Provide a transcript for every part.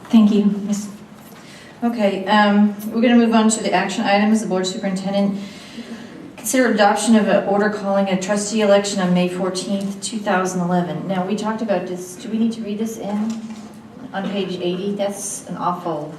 Thank you, Ms. Okay, we're going to move on to the action items. The board superintendent consider adoption of an order calling a trustee election on May 14th, 2011. Now, we talked about this. Do we need to read this in on page 80? That's an awful...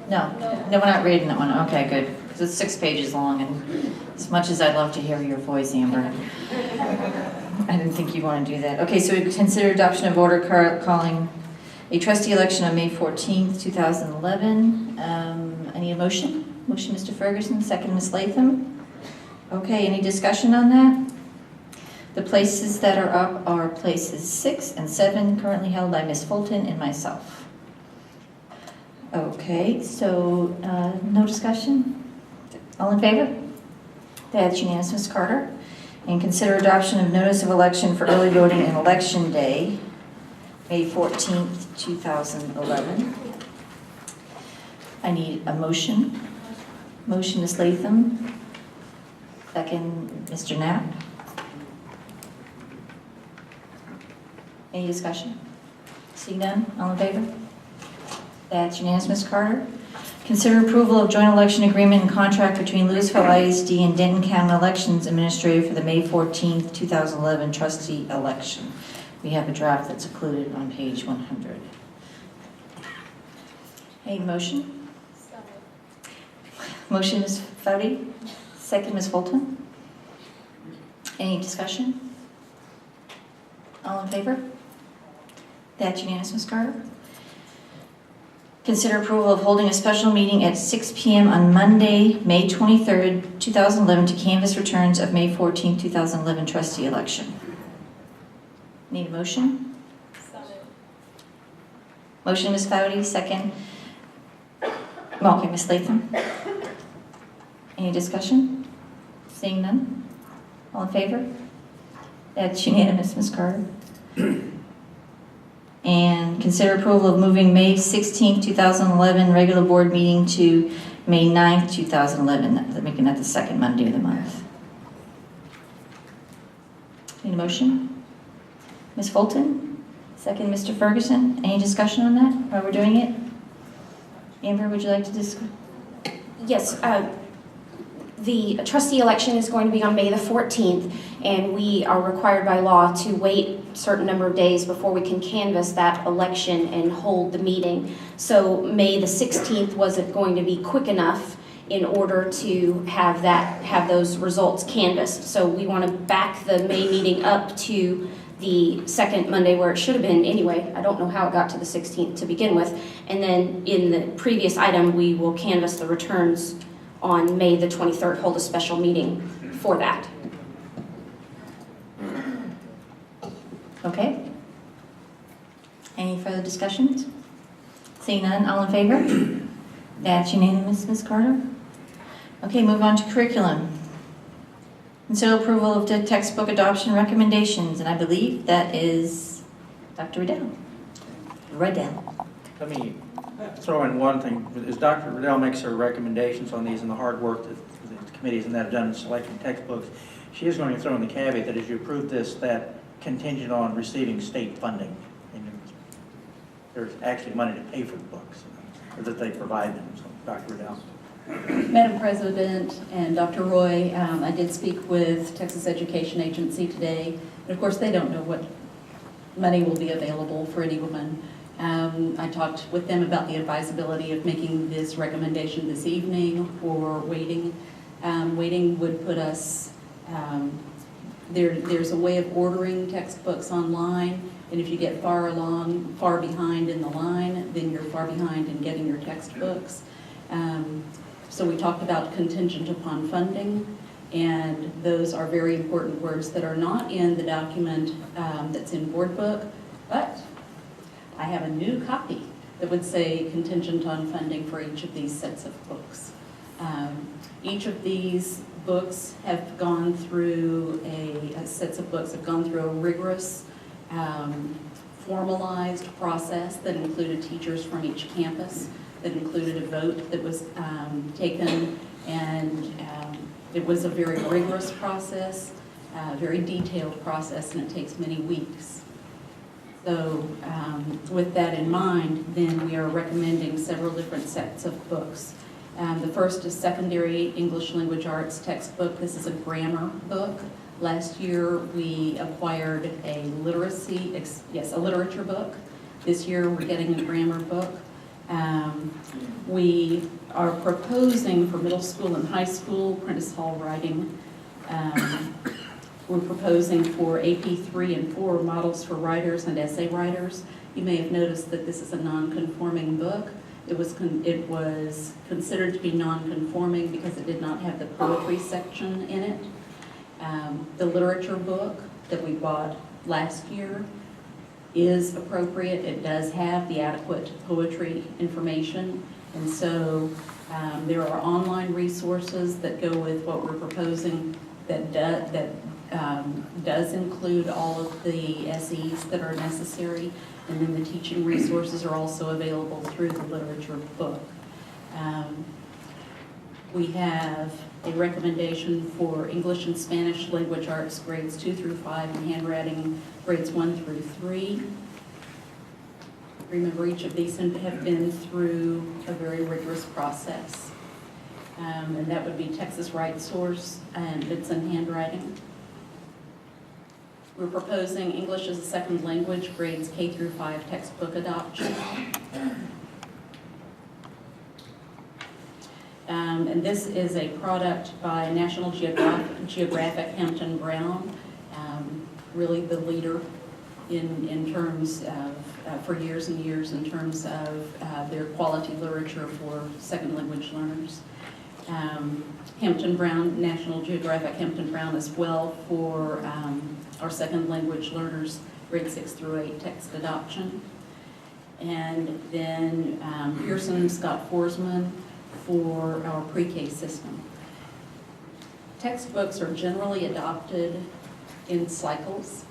No, we're not reading that one. Okay, good. Because it's 6 pages long, and as much as I'd love to hear your voice, Amber, I didn't think you'd want to do that. Okay, so we consider adoption of order calling a trustee election on May 14th, 2011. I need a motion. Motion, Mr. Ferguson. Second, Ms. Latham. Okay, any discussion on that? The places that are up are places 6 and 7, currently held by Ms. Fulton and myself. Okay, so no discussion? All in favor? That's unanimous, Ms. Carter. And consider adoption of notice of election for early voting and election day, May 14th, 2011. I need a motion. Motion, Ms. Latham. Second, Mr. Knapp. Any discussion? Seeing none, all in favor? That's unanimous, Ms. Carter. Consider approval of joint election agreement and contract between Louisville ISD and Denton County Elections Administrator for the May 14th, 2011 trustee election. We have a draft that's included on page 100. Any motion? Motion, Ms. Foudy. Second, Ms. Fulton. Any discussion? All in favor? That's unanimous, Ms. Carter. Consider approval of holding a special meeting at 6 p.m. on Monday, May 23rd, 2011 to canvass returns of May 14th, 2011 trustee election. Need a motion? Motion, Ms. Foudy. Second. Okay, Ms. Latham. Any discussion? Seeing none? All in favor? That's unanimous, Ms. Carter. And consider approval of moving May 16th, 2011 regular board meeting to May 9th, 2011, making that the second Monday of the month. Need a motion? Ms. Fulton? Second, Mr. Ferguson. Any discussion on that while we're doing it? Amber, would you like to discuss? Yes, the trustee election is going to be on May the 14th, and we are required by law to wait a certain number of days before we can canvass that election and hold the meeting. So May the 16th wasn't going to be quick enough in order to have those results canvassed. So we want to back the May meeting up to the second Monday where it should have been anyway. I don't know how it got to the 16th to begin with. And then in the previous item, we will canvass the returns on May the 23rd, hold a special meeting for that. Okay. Any further discussions? Seeing none, all in favor? That's unanimous, Ms. Carter. Okay, move on to curriculum. Consider approval of the textbook adoption recommendations, and I believe that is Dr. Riddell. Let me throw in one thing. As Dr. Riddell makes her recommendations on these and the hard work that the committees and that have done in selecting textbooks, she is going to throw in the caveat that as you approve this, that contingent on receiving state funding. And there's actually money to pay for the books, or that they provide them. So, Dr. Riddell. Madam President and Dr. Roy, I did speak with Texas Education Agency today. And of course, they don't know what money will be available for any woman. I talked with them about the advisability of making this recommendation this evening or waiting. Waiting would put us, there's a way of ordering textbooks online, and if you get far behind in the line, then you're far behind in getting your textbooks. So we talked about contingent upon funding, and those are very important words that are not in the document that's in board book, but I have a new copy that would say contingent on funding for each of these sets of books. Each of these books have gone through sets of books have gone through a rigorous, formalized process that included teachers from each campus, that included a vote that was taken, and it was a very rigorous process, very detailed process, and it takes many weeks. So with that in mind, then we are recommending several different sets of books. The first is Secondary English Language Arts textbook. This is a grammar book. Last year, we acquired a literature book. This year, we're getting a grammar book. We are proposing for middle school and high school Prentice Hall writing. We're proposing for AP 3 and 4 models for writers and essay writers. You may have noticed that this is a non-conforming book. It was considered to be non-conforming because it did not have the poetry section in it. The literature book that we bought last year is appropriate. It does have the adequate poetry information. And so there are online resources that go with what we're proposing that does include all of the SEs that are necessary. And then the teaching resources are also available through the literature book. We have a recommendation for English and Spanish language arts grades 2 through 5 and handwriting grades 1 through 3. Remember, each of these have been through a very rigorous process. And that would be Texas Right Source and Bitson Handwriting. We're proposing English as a second language grades K through 5 textbook adoption. And this is a product by National Geographic Hampton Brown, really the leader in terms of, for years and years, in terms of their quality literature for second language learners. Hampton Brown, National Geographic Hampton Brown as well for our second language learners, grade 6 through 8 text adoption. And then Pearson Scott Forsman for our pre-K system. Textbooks are generally adopted in cycles,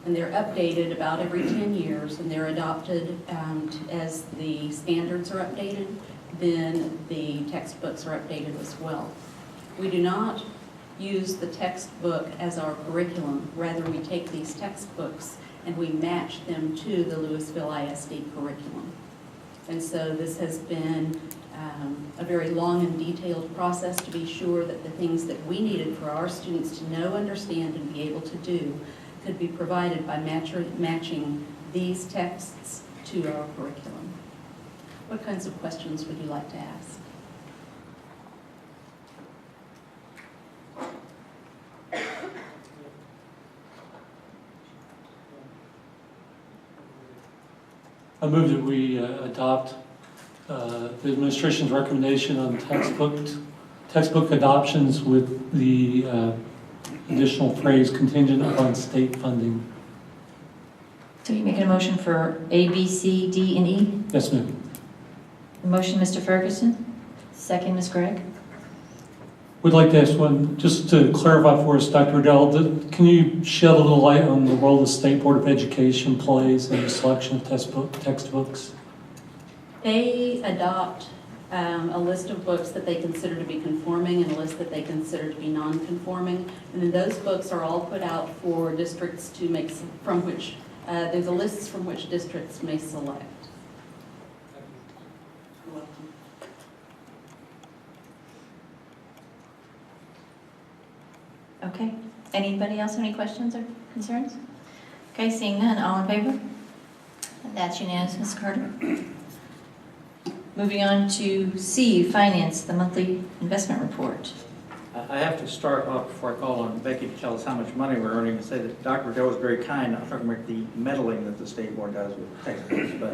and they're updated about every 10 years, and they're adopted as the standards are updated, then the textbooks are updated as well. We do not use the textbook as our curriculum. Rather, we take these textbooks and we match them to the Louisville ISD curriculum. And so this has been a very long and detailed process to be sure that the things that we needed for our students to know, understand, and be able to do could be provided by matching these texts to our curriculum. What kinds of questions would you like to ask? I move that we adopt the administration's recommendation on textbook adoptions with the additional phrase contingent upon state funding. So you making a motion for A, B, C, D, and E? Yes, ma'am. Motion, Mr. Ferguson. Second, Ms. Gregg. We'd like to ask one, just to clarify for us, Dr. Riddell, can you shed a little light on the role the State Board of Education plays in the selection of textbooks? They adopt a list of books that they consider to be conforming and a list that they consider to be non-conforming. And then those books are all put out for districts to make, from which, there's a list from which districts may select. You're welcome. Okay. Anybody else have any questions or concerns? Okay, seeing none, all in favor? That's unanimous, Ms. Carter. Moving on to C, Finance, the monthly investment report. I have to start off before I call on Becky to tell us how much money we're earning, and say that Dr. Riddell was very kind, not talking about the meddling that the State Board does with textbooks, but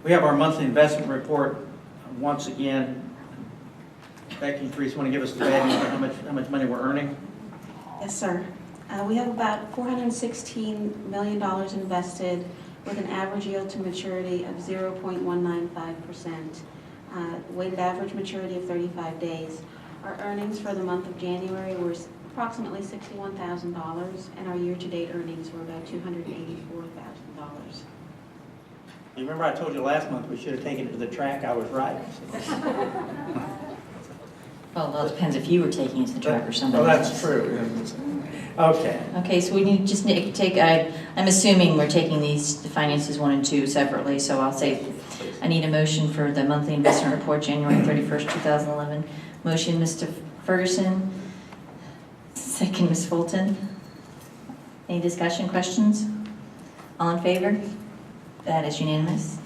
we have our monthly investment report. Once again, Becky and Teresa want to give us the bad news on how much money we're earning? Yes, sir. We have about $416 million invested with an average yield to maturity of 0.195%, weighted average maturity of 35 days. Our earnings for the month of January were approximately $61,000, and our year-to-date earnings were about $284,000. You remember I told you last month we should have taken it to the track? I was right. Well, it depends if you were taking it to the truck or somebody Well, else. that's true. Okay. Okay, so we need, just need to take, I'm assuming we're taking these, the finances 1 and 2 separately, so I'll say, I need a motion for the monthly investment report, January 31st, 2011. Motion, Mr. Ferguson. Second, Ms. Fulton. Any discussion, questions? All in favor? That is unanimous.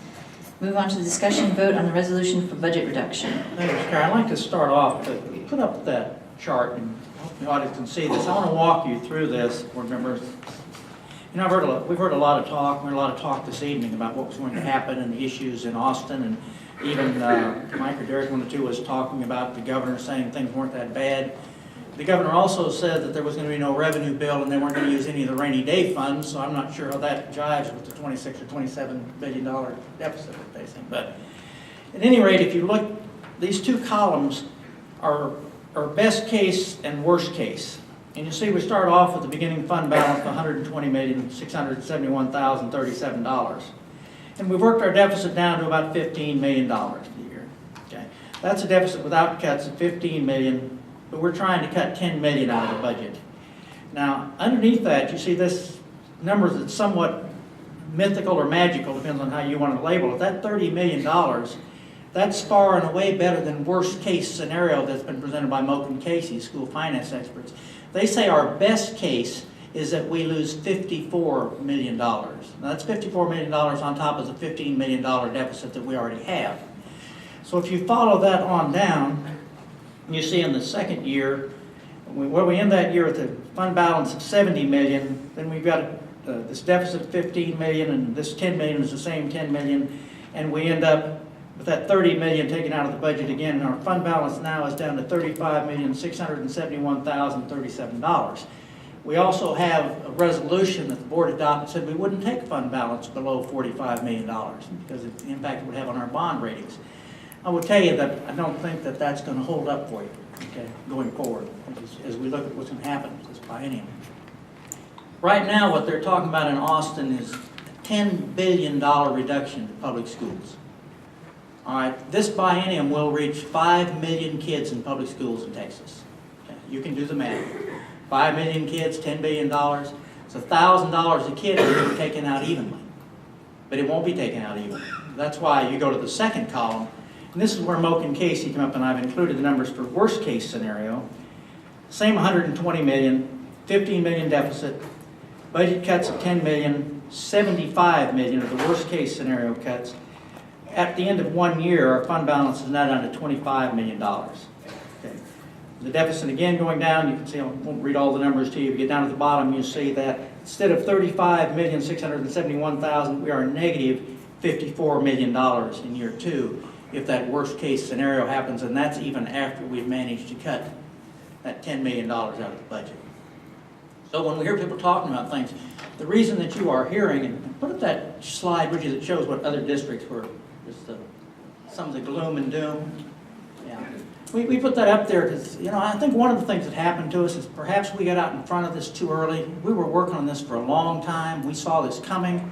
Move on to the discussion and vote on the resolution for budget reduction. Thank you, Mr. Kyer. I'd like to start off, put up that chart, and I hope the audience can see this. I want to walk you through this, board members. You know, we've heard a lot of talk this evening about what was going to happen and the issues in Austin, and even Mike or Derek, one or two, was talking about the governor saying things weren't that bad. The governor also said that there was going to be no revenue bill and they weren't going to use any of the rainy day funds, so I'm not sure how that jives with the $26 or $27 billion deficit we're facing. But at any rate, if you look, these two columns are best case and worst case. And you see we start off with the beginning fund balance of $120,671,037. And we've worked our deficit down to about $15 million a year. Okay? That's a deficit without cuts of $15 million. But we're trying to cut $10 million out of the budget. Now, underneath that, you see this number that's somewhat mythical or magical, depends on how you want to label it. That $30 million, that's far and away better than worst case scenario that's been presented by Moak and Casey, school finance experts. They say our best case is that we lose $54 million. Now, that's $54 million on top of the $15 million deficit that we already have. So if you follow that on down, you see in the second year, where we end that year with a fund balance of $70 million, then we've got this deficit of $15 million, and this $10 million is the same $10 million, and we end up with that $30 million taken out of the budget again, and our fund balance now is down to $35,671,037. We also have a resolution that the board adopted said we wouldn't take fund balance below $45 million because of the impact it would have on our bond ratings. I will tell you that I don't think that that's going to hold up for you, okay, going forward, as we look at what's going to happen with this biennium. Right now, what they're talking about in Austin is a $10 billion reduction to public schools. All right, this biennium will reach 5 million kids in public schools in Texas. Okay, you can do the math. 5 million kids, $10 billion. It's $1,000 a kid that will be taken out evenly. But it won't be taken out evenly. That's why you go to the second column. And this is where Moak and Casey come up, and I've included the numbers for worst case scenario. Same 120 million, 15 million deficit, budget cuts of 10 million, 75 million of the worst case scenario cuts. At the end of 1 year, our fund balance is now down to $25 million. Okay. The deficit again going down, you can see, I won't read all the numbers to you. If you get down to the bottom, you see that instead of $35,671,000, we are negative $54 million in year 2. If that worst case scenario happens, and that's even after we've managed to cut that $10 million out of the budget. So when we hear people talking about things, the reason that you are hearing, and put up that slide with you that shows what other districts were, just some of the gloom and doom. Yeah, we put that up there because, you know, I think one of the things that happened to us is perhaps we got out in front of this too early. We were working on this for a long time. We saw this coming.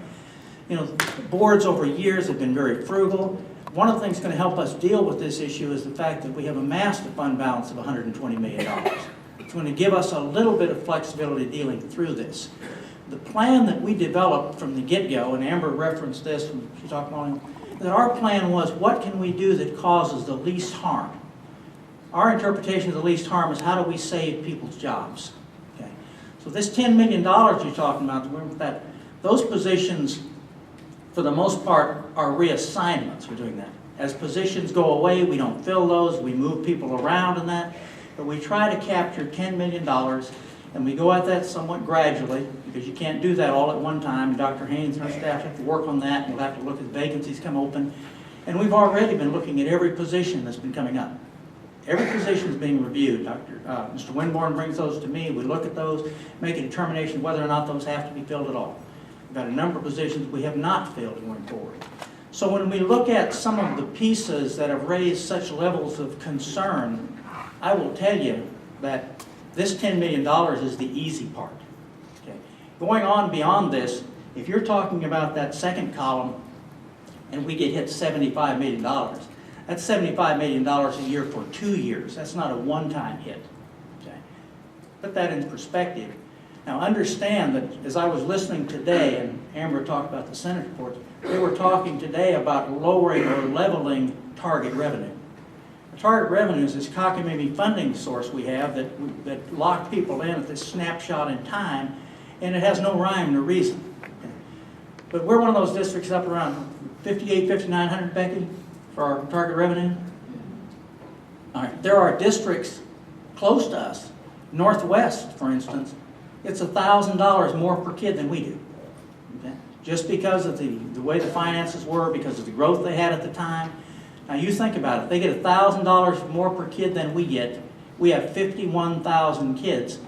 You know, boards over years have been very frugal. One of the things going to help us deal with this issue is the fact that we have amassed a fund balance of $120 million. It's going to give us a little bit of flexibility dealing through this. The plan that we developed from the get-go, and Amber referenced this when she talked about it, that our plan was what can we do that causes the least harm? Our interpretation of the least harm is how do we save people's jobs? Okay. So this $10 million you're talking about, that those positions for the most part, are reassignments. We're doing that. As positions go away, we don't fill those. We move people around in that. But we try to capture $10 million, and we go at that somewhat gradually, because you can't do that all at one time. Dr. Haynes and our staff have to work on that, and we'll have to look at vacancies come open. And we've already been looking at every position that's been coming up. Every position is being reviewed. Mr. Winborn brings those to me. We look at those, make a determination whether or not those have to be filled at all. We've got a number of positions we have not filled going forward. So when we look at some of the pieces that have raised such levels of concern, I will tell you that this $10 million is the easy part. Okay. Going on beyond this, if you're talking about that second column and we get hit $75 million, That's $75 million a year for 2 years. That's not a one-time hit. Okay? Put that in perspective. Now understand that as I was listening today, and Amber talked about the Senate reports, they were talking today about lowering or leveling target revenue. The target revenue is this cockamamie funding source we have that locked people in at this snapshot in time, and it has no rhyme or reason. But we're one of those districts up around 58, 5,900, Becky, for our target revenue. All right, there are districts close to us, Northwest, for instance, it's $1,000 more per kid than we do. Okay? Just because of the way the finances were, because of the growth they had at the time. Now you think about it, they get $1,000 more per kid than we get. We have 51,000 kids.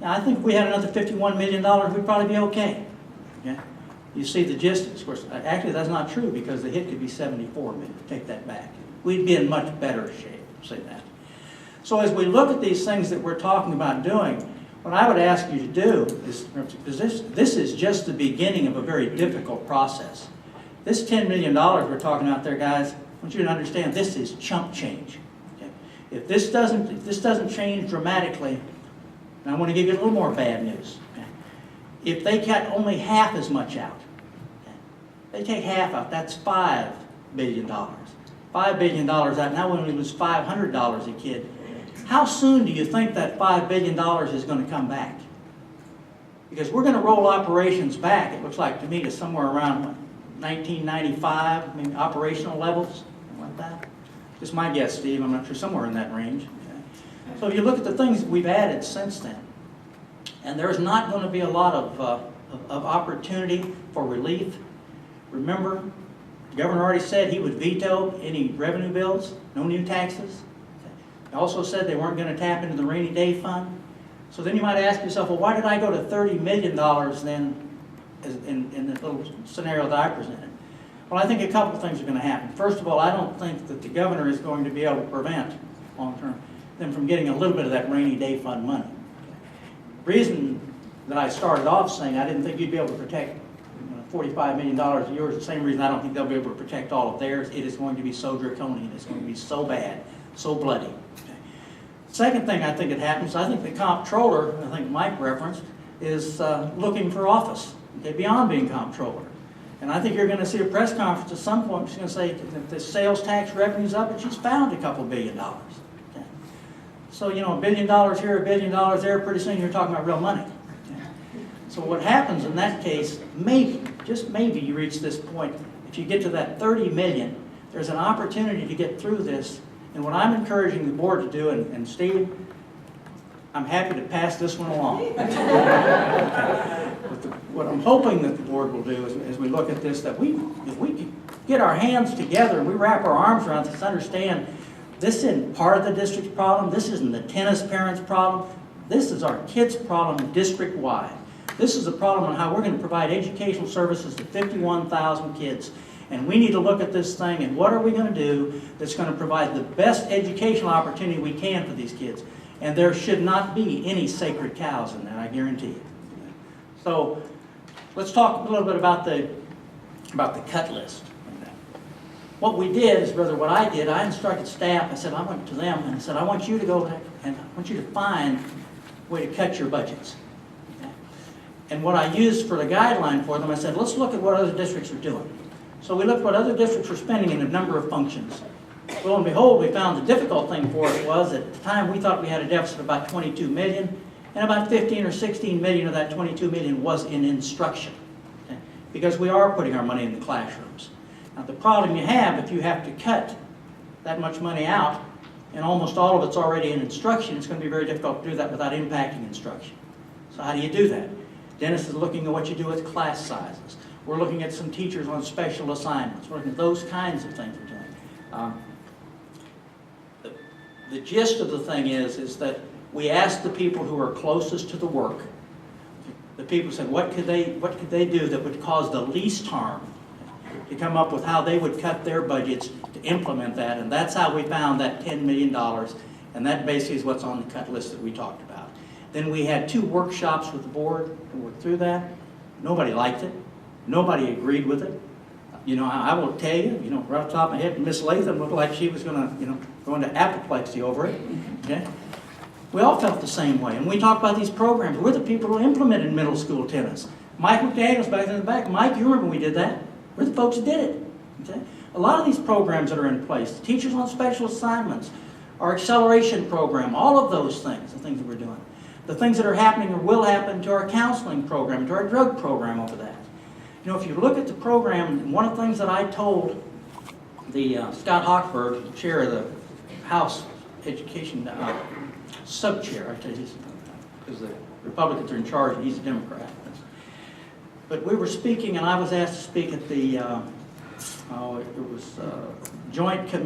Now I think if we had another $51 million, we'd probably be okay. Okay? You see the gist. Of course, actually that's not true because the hit could be 74 million. Take that back. We'd be in much better shape, say that. So as we look at these things that we're talking about doing, what I would ask you to do is, this is just the beginning of a very difficult process. This $10 million we're talking about there, guys, I want you to understand this is chump change. Okay? If this doesn't change dramatically, and I want to give you a little more bad news. Okay? If they cut only half as much out, okay? They take half out, that's $5 billion. $5 billion out, now when we lose $500 a kid, how soon do you think that $5 billion is going to come back? Because we're going to roll operations back, it looks like to me, to somewhere around what, 1995, I mean, operational levels, something like that. Just my guess, Steve, I'm not sure, somewhere in that range. Okay. So if you look at the things that we've added since then, and there's not going to be a lot of opportunity for relief. Remember, the governor already said he would veto any revenue bills, no new taxes. He also said they weren't going to tap into the rainy day fund. So then you might ask yourself, well, why did I go to $30 million then in the little scenario that I presented? Well, I think a couple of things are going to happen. First of all, I don't think that the governor is going to be able to prevent, long-term, them from getting a little bit of that rainy day fund money. The reason that I started off saying I didn't think you'd be able to protect $45 million a year is the same reason I don't think they'll be able to protect all of theirs. It is going to be so draconian. It's going to be so bad, so bloody. Second thing I think that happens, I think the comptroller, I think Mike referenced, is looking for office, okay, beyond being comptroller. And I think you're going to see a press conference at some point. She's going to say that the sales tax revenue's up, and she's found a couple $1 billion. Okay. So, you know, $1 billion here, $1 billion there, pretty soon you're talking about real money. Okay. So what happens in that case, maybe, just maybe you reach this point, if you get to that 30 million, there's an opportunity to get through this. And what I'm encouraging the board to do, and Steve, I'm happy to pass this one along. But what I'm hoping that the board will do is, as we look at this, that if we can get our hands together and we wrap our arms around this, understand this isn't part of the district's problem, this isn't the tennis parents' problem, this is our kids' problem district-wide. This is a problem on how we're going to provide educational services to 51,000 kids. And we need to look at this thing and what are we going to do that's going to provide the best educational opportunity we can for these kids. And there should not be any sacred cows in that, I guarantee you. So let's talk a little bit about the cut list. What we did is, rather what I did, I instructed staff, I said, I went to them and I said, I want you to go back and I want you to find a way to cut your budgets. Okay? And what I used for the guideline for them, I said, let's look at what other districts are doing. So we looked at what other districts were spending in a number of functions. Lo and behold, we found the difficult thing for it was at the time we thought we had a deficit of about 22 million, and about 15 or 16 million of that 22 million was in instruction, okay? Because we are putting our money in the classrooms. Now the problem you have, if you have to cut that much money out, and almost all of it's already in instruction, it's going to be very difficult to do that without impacting instruction. So how do you do that? Dennis is looking at what you do with class sizes. We're looking at some teachers on special assignments. We're looking at those kinds of things we're doing. The gist of the thing is that we asked the people who are closest to the work. The people said, what could they do that would cause the least harm, to come up with how they would cut their budgets to implement that. And that's how we found that $10 million. And that basically is what's on the cut list that we talked about. Then we had 2 workshops with the board to work through that. Nobody liked it. Nobody agreed with it. You know, I will tell you, you know, right off the top of my head, Miss Latham looked like she was gonna, you know, go into apoplexy over it, okay? We all felt the same way, and we talk about these programs. We're the people who implemented middle school tennis. Mike McDaniel's back in the back. Mike, you remember when we did that? We're the folks that did it, okay? A lot of these programs that are in place, teachers on special assignments, our acceleration program, all of those things, the things that we're doing. The things that are happening or will happen to our counseling program, to our drug program over that. You know, if you look at the program, one of the things that I told the Scott Hochberg, the chair of the House Education sub-chair, I tell you, because the Republicans are in charge and he's a Democrat. But we were speaking, and I was asked to speak at the, it was joint committee.